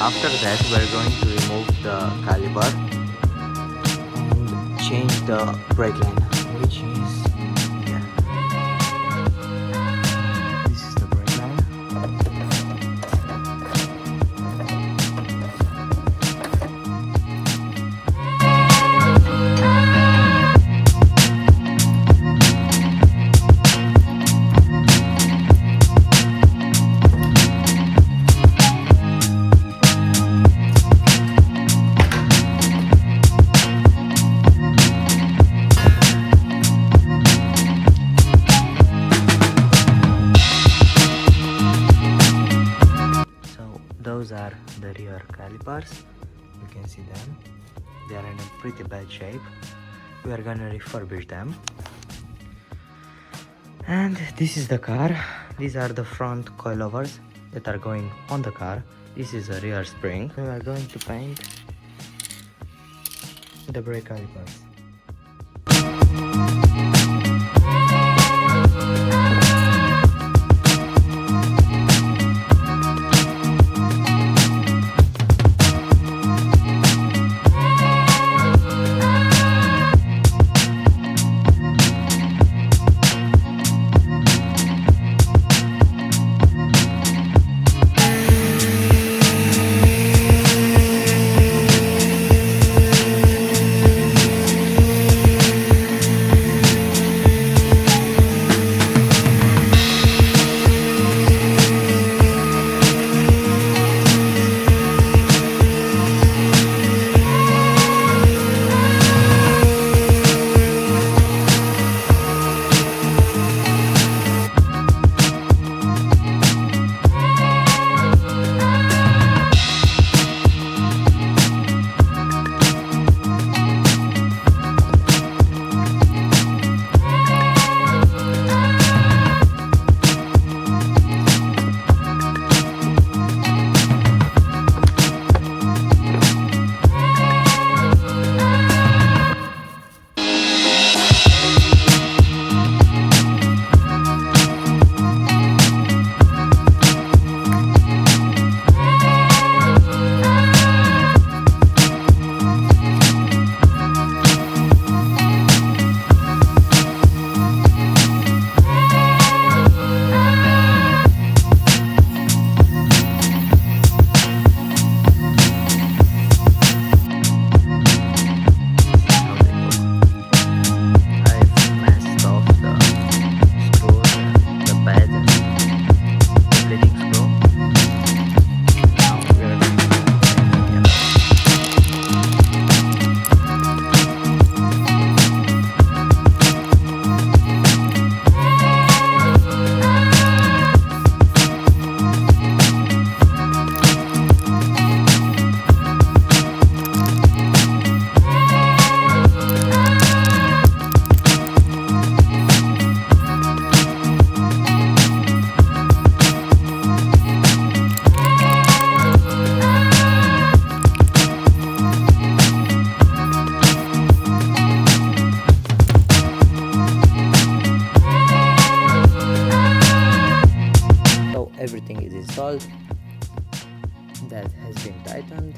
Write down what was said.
After that, we're going to remove the caliper and change the brake line, which is here. This is the brake line. Those are the rear calipers. You can see them. They are in a pretty bad shape. We are gonna refurbish them. And this is the car. These are the front coilovers that are going on the car. This is a rear spring. We are going to paint the brake calipers. Everything is installed. That has been tightened.